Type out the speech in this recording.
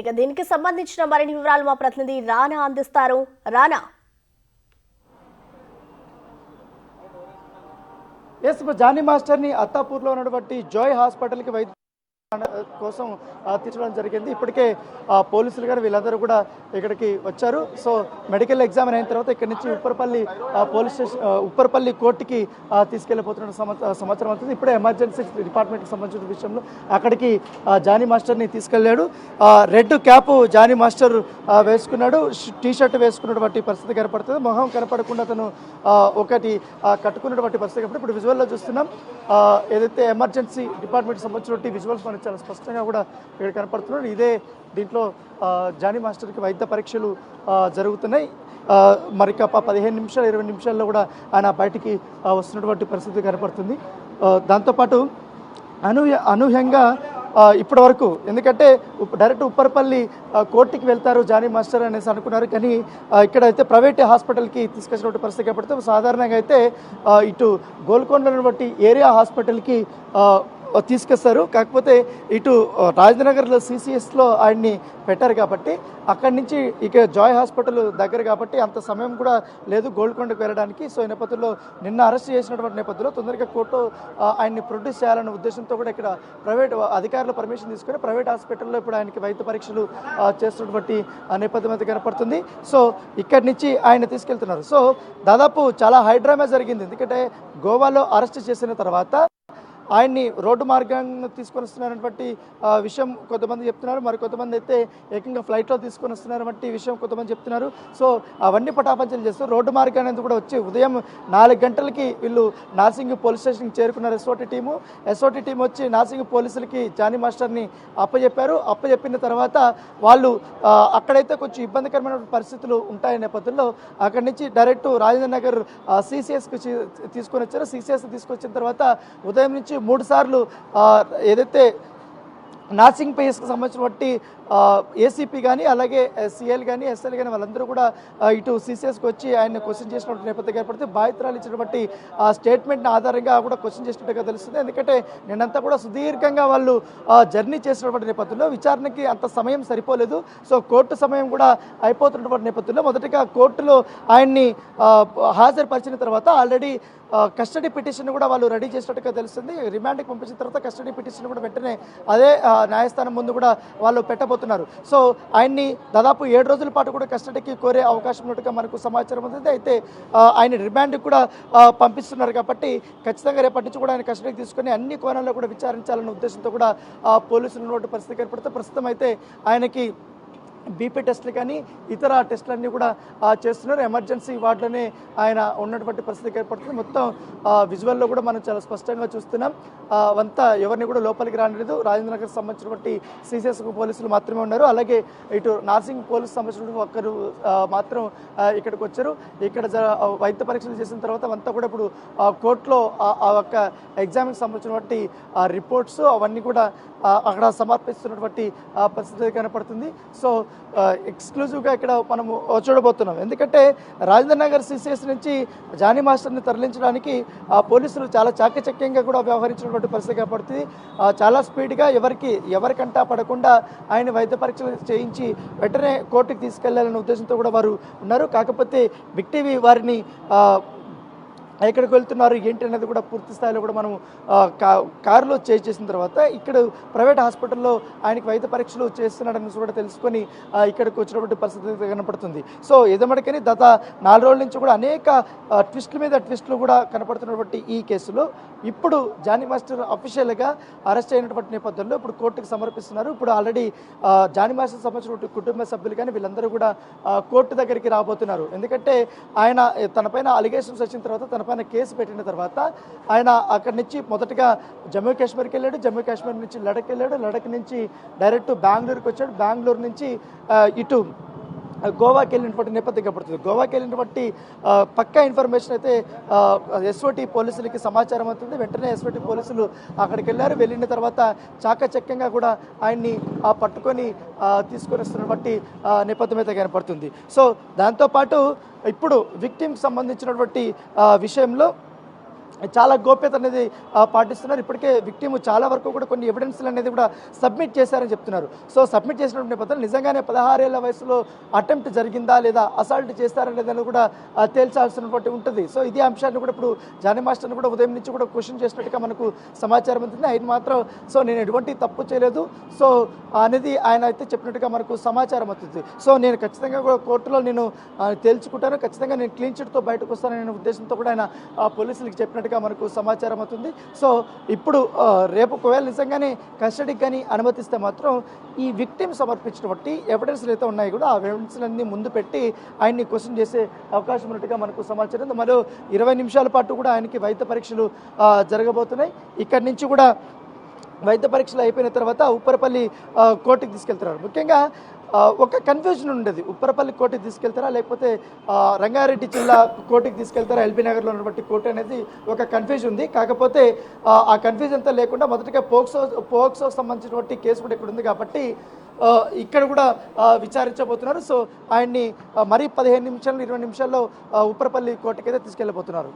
Right, ఇక దీనికి సంబంధించిన మరిన్ని వివరాలు మా ప్రతినిధి రానా అందిస్తారు. రానా, జానీ మాస్టర్ని అత్తాపూర్లో ఉన్నటువంటి జాయ్ హాస్పిటల్కి వైద్య కోసం తీర్చడం జరిగింది. ఇప్పటికే పోలీసులు గారు వీళ్ళందరూ కూడా ఇక్కడికి వచ్చారు. సో మెడికల్ ఎగ్జామిన్ అయిన తర్వాత ఇక్కడి నుంచి ఉప్పరపల్లి పోలీస్ స్టేషన్ ఉప్పరపల్లి కోర్టుకి తీసుకెళ్లిపోతున్న సమాచారం అవుతుంది. ఇప్పుడే ఎమర్జెన్సీ డిపార్ట్మెంట్కి సంబంధించిన విషయంలో అక్కడికి జానీ మాస్టర్ని తీసుకెళ్లాడు. రెడ్ క్యాప్ జానీ మాస్టర్ వేసుకున్నాడు, టీ షర్ట్ వేసుకున్నటువంటి పరిస్థితి కనపడుతుంది. మొహం కనపడకుండా అతను ఒకటి కట్టుకున్నటువంటి పరిస్థితి కనపడుతుంది. ఇప్పుడు విజువల్లో చూస్తున్నాం ఏదైతే ఎమర్జెన్సీ డిపార్ట్మెంట్కి సంబంధించినటువంటి విజువల్స్ మనకు చాలా స్పష్టంగా కూడా ఇక్కడ కనపడుతున్నాడు. ఇదే దీంట్లో జానీ మాస్టర్కి వైద్య పరీక్షలు జరుగుతున్నాయి. మరి 15 నిమిషాలు 20 నిమిషాల్లో కూడా ఆయన బయటికి వస్తున్నటువంటి పరిస్థితి కనపడుతుంది. దాంతోపాటు అనూహ్యంగా ఇప్పటి వరకు, ఎందుకంటే డైరెక్ట్ ఉప్పరపల్లి కోర్టుకి వెళ్తారు జానీ మాస్టర్ అనేసి అనుకున్నారు, కానీ ఇక్కడైతే ప్రైవేట్ హాస్పిటల్కి తీసుకొచ్చినటువంటి పరిస్థితి కనపడుతుంది. సాధారణంగా అయితే ఇటు గోల్కొండలో బట్టి ఏరియా హాస్పిటల్కి తీసుకొస్తారు. కాకపోతే ఇటు రాజనగర్లో సిసిఎస్లో ఆయన్ని పెట్టారు కాబట్టి అక్కడి నుంచి ఇక జాయ్ హాస్పిటల్ దగ్గర కాబట్టి అంత సమయం కూడా లేదు గోల్కొండకు వెళ్ళడానికి. సో ఈ నేపథ్యంలో నిన్న అరెస్ట్ చేసినటువంటి నేపథ్యంలో తొందరగా కోర్టు ఆయన్ని ప్రొడ్యూస్ చేయాలనే ఉద్దేశంతో కూడా ఇక్కడ ప్రైవేట్ అధికారుల పర్మిషన్ తీసుకొని ప్రైవేట్ హాస్పిటల్లో ఇప్పుడు ఆయనకి వైద్య పరీక్షలు చేస్తున్నటువంటి నేపథ్యం అయితే కనపడుతుంది. సో ఇక్కడి నుంచి ఆయన తీసుకెళ్తున్నారు. సో దాదాపు చాలా హైడ్రామా జరిగింది. ఎందుకంటే గోవాలో అరెస్ట్ చేసిన తర్వాత ఆయన్ని రోడ్డు మార్గాన్ని తీసుకొని వస్తున్నారన్నటువంటి విషయం కొంతమంది చెప్తున్నారు, మరి కొంతమంది అయితే ఏకంగా ఫ్లైట్లో తీసుకొని వస్తున్నారన్నటువంటి విషయం కొంతమంది చెప్తున్నారు. సో అవన్నీ పటాపంచలు చేస్తూ రోడ్డు మార్గాన్ని కూడా వచ్చి ఉదయం 4 గంటలకి వీళ్ళు నార్సింగ్ పోలీస్ స్టేషన్కి చేరుకున్నారు. ఎస్ఓటి టీం వచ్చి నార్సింగ్ పోలీసులకి జానీ మాస్టర్ని అప్పచెప్పారు. అప్పచెప్పిన తర్వాత వాళ్ళు అక్కడైతే కొంచెం ఇబ్బందికరమైన పరిస్థితులు ఉంటాయనే నేపథ్యంలో అక్కడి నుంచి డైరెక్ట్ రాజేంద్ర నగర్ సిసిఎస్కి తీసుకొని వచ్చారు. సిసిఎస్ తీసుకొచ్చిన తర్వాత ఉదయం నుంచి 3 సార్లు ఏదైతే నార్సింగ్ పిఎస్కి సంబంధించినటువంటి ఏసీపీ కానీ అలాగే సిఎల్ కానీ ఎస్ఎల్ కానీ వాళ్ళందరూ కూడా ఇటు సిసిఎస్కి వచ్చి ఆయన క్వశ్చన్ చేసినటువంటి నేపథ్యం ఏర్పడితే బాధితురాలు ఇచ్చినటువంటి స్టేట్మెంట్ని ఆధారంగా కూడా క్వశ్చన్ చేసినట్టుగా తెలుస్తుంది. ఎందుకంటే నిన్నంతా కూడా సుదీర్ఘంగా వాళ్ళు జర్నీ చేసినటువంటి నేపథ్యంలో విచారణకి అంత సమయం సరిపోలేదు. సో కోర్టు సమయం కూడా అయిపోతున్నటువంటి నేపథ్యంలో మొదటిగా కోర్టులో ఆయన్ని హాజరుపరిచిన తర్వాత ఆల్రెడీ కస్టడీ పిటిషన్ కూడా వాళ్ళు రెడీ చేసినట్టుగా తెలుస్తుంది. రిమాండ్కి పంపించిన తర్వాత కస్టడీ పిటిషన్ కూడా వెంటనే అదే న్యాయస్థానం ముందు కూడా వాళ్ళు పెట్టబోతున్నారు. సో ఆయన్ని దాదాపు 7 రోజుల పాటు కూడా కస్టడీకి కోరే అవకాశం ఉన్నట్టుగా మనకు సమాచారం ఉంది. అయితే ఆయన రిమాండ్కి కూడా పంపిస్తున్నారు కాబట్టి ఖచ్చితంగా రేపటి నుంచి కూడా ఆయన కస్టడీకి తీసుకొని అన్ని కోణాల్లో కూడా విచారించాలన్న ఉద్దేశంతో కూడా పోలీసులు ఉన్నటువంటి పరిస్థితి ఏర్పడితే ప్రస్తుతం అయితే ఆయనకి బీపీ టెస్టులు కానీ ఇతర టెస్టులన్నీ కూడా చేస్తున్నారు. ఎమర్జెన్సీ వార్డులోనే ఆయన ఉన్నటువంటి పరిస్థితి ఏర్పడుతుంది. మొత్తం విజువల్లో కూడా మనం చాలా స్పష్టంగా చూస్తున్నాం. అంతా ఎవరిని కూడా లోపలికి రానిలేదు. రాజేంద్ర నగర్ సంబంధించినటువంటి సిసిఎస్ పోలీసులు మాత్రమే ఉన్నారు. అలాగే ఇటు నార్సింగ్ పోలీసు సంబంధించిన ఒక్కరు మాత్రం ఇక్కడికి వచ్చారు. ఇక్కడ వైద్య పరీక్షలు చేసిన తర్వాత అంతా కూడా ఇప్పుడు కోర్టులో ఆ ఒక్క ఎగ్జామ్కి సంబంధించినటువంటి రిపోర్ట్స్ అవన్నీ కూడా అక్కడ సమర్పిస్తున్నటువంటి పరిస్థితి కనపడుతుంది. సో ఎక్స్క్లూజివ్గా ఇక్కడ మనము చూడబోతున్నాం. ఎందుకంటే రాజేంద్ర నగర్ సిసిఎస్ నుంచి జానీ మాస్టర్ని తరలించడానికి పోలీసులు చాలా చాకచక్యంగా కూడా వ్యవహరించినటువంటి పరిస్థితి కనపడుతుంది. చాలా స్పీడ్గా ఎవరికంటా పడకుండా ఆయన వైద్య పరీక్షలు చేయించి వెంటనే కోర్టుకి తీసుకెళ్లాలనే ఉద్దేశంతో కూడా వారు ఉన్నారు. కాకపోతే బిగ్ టీవీ వారిని ఎక్కడికి వెళ్తున్నారు ఏంటి అనేది కూడా పూర్తి స్థాయిలో కూడా మనం కారులో చేసిన తర్వాత ఇక్కడ ప్రైవేట్ హాస్పిటల్లో ఆయనకి వైద్య పరీక్షలు చేస్తున్నాడని కూడా తెలుసుకొని ఇక్కడికి వచ్చినటువంటి పరిస్థితి కనపడుతుంది. సో ఏదమడికని గత 4 రోజుల నుంచి కూడా అనేక ట్విస్టుల మీద ట్విస్టులు కూడా కనపడుతున్నటువంటి ఈ కేసులో ఇప్పుడు జానీ మాస్టర్ అఫీషియల్గా అరెస్ట్ అయినటువంటి నేపథ్యంలో ఇప్పుడు కోర్టుకు సమర్పిస్తున్నారు. ఇప్పుడు ఆల్రెడీ జానీ మాస్టర్ సంబంధించిన కుటుంబ సభ్యులు కానీ వీళ్ళందరూ కూడా కోర్టు దగ్గరికి రాబోతున్నారు. ఎందుకంటే ఆయన తనపైన అలిగేషన్స్ వచ్చిన తర్వాత తనపైన కేసు పెట్టిన తర్వాత ఆయన అక్కడి నుంచి మొదటగా జమ్మూ కాశ్మీర్కి వెళ్ళాడు. జమ్మూ కాశ్మీర్ నుంచి లడక్ వెళ్ళాడు. లడక్ నుంచి డైరెక్ట్ బెంగళూరుకి వచ్చాడు. బెంగళూరు నుంచి ఇటు గోవాకి వెళ్ళినటువంటి నేపథ్యం కనపడుతుంది. గోవాకి వెళ్ళినటువంటి పక్కా ఇన్ఫర్మేషన్ అయితే ఎస్ఓటి పోలీసులకి సమాచారం అవుతుంది. వెంటనే ఎస్ఓటి పోలీసులు అక్కడికి వెళ్ళిన తర్వాత చాకచక్యంగా కూడా ఆయన్ని పట్టుకొని తీసుకొని వస్తున్నటువంటి నేపథ్యం అయితే కనపడుతుంది. సో దాంతోపాటు ఇప్పుడు విక్టిమ్కి సంబంధించినటువంటి విషయంలో చాలా గోప్యత అనేది పాటిస్తున్నారు. ఇప్పటికే విక్టిమ్ చాలా వరకు కూడా కొన్ని ఎవిడెన్స్లు అనేది కూడా సబ్మిట్ చేశారని చెప్తున్నారు. సో సబ్మిట్ చేసినటువంటి నేపథ్యంలో నిజంగానే 16 ఏళ్ల వయసులో అటెంప్ట్ జరిగిందా లేదా అసాల్ట్ చేస్తారనేది కూడా తేల్చాల్సినటువంటి ఉంటుంది. సో ఇదే అంశాన్ని కూడా ఇప్పుడు జానీ మాస్టర్ని కూడా ఉదయం నుంచి కూడా క్వశ్చన్ చేసినట్టుగా మనకు సమాచారం ఉంటుంది. ఆయన మాత్రం సో నేను ఎటువంటి తప్పు చేయలేదు సో అనేది ఆయన అయితే చెప్పినట్టుగా మనకు సమాచారం అవుతుంది. సో నేను ఖచ్చితంగా కూడా కోర్టులో నేను తేల్చుకుంటాను, ఖచ్చితంగా నేను క్లీన్ చిట్తో బయటకు వస్తాననే ఉద్దేశంతో కూడా ఆయన పోలీసులకు చెప్పినట్టుగా మనకు సమాచారం అవుతుంది. సో ఇప్పుడు రేపు ఒకవేళ నిజంగానే కస్టడీకి కానీ అనుమతిస్తే మాత్రం ఈ విక్టిమ్ సమర్పించినటువంటి ఎవిడెన్స్లు అయితే ఉన్నాయి కూడా ఆ ఎవిడెన్స్లన్నీ ముందు పెట్టి ఆయన్ని క్వశ్చన్ చేసే అవకాశం ఉన్నట్టుగా మనకు సమాచారం ఉంది. మరో 20 నిమిషాల పాటు కూడా ఆయనకి వైద్య పరీక్షలు జరగబోతున్నాయి. ఇక్కడి నుంచి కూడా వైద్య పరీక్షలు అయిపోయిన తర్వాత ఉప్పరపల్లి కోర్టుకి తీసుకెళ్తున్నారు. ముఖ్యంగా ఒక కన్ఫ్యూజన్ ఉండేది, ఉప్పరపల్లి కోర్టుకి తీసుకెళ్తారా లేకపోతే రంగారెడ్డి జిల్లా కోర్టుకి తీసుకెళ్తారా, ఎల్బీ నగర్లో ఉన్నటువంటి కోర్టు అనేది ఒక కన్ఫ్యూజన్ ఉంది. కాకపోతే ఆ కన్ఫ్యూజన్ అంతా లేకుండా మొదటగా పోక్సోకి సంబంధించినటువంటి కేసు కూడా ఇక్కడ ఉంది కాబట్టి ఇక్కడ కూడా విచారించబోతున్నారు. సో ఆయన్ని మరీ 15 నిమిషాలు 20 నిమిషాల్లో ఉప్పరపల్లి కోర్టుకి అయితే తీసుకెళ్ళబోతున్నారు.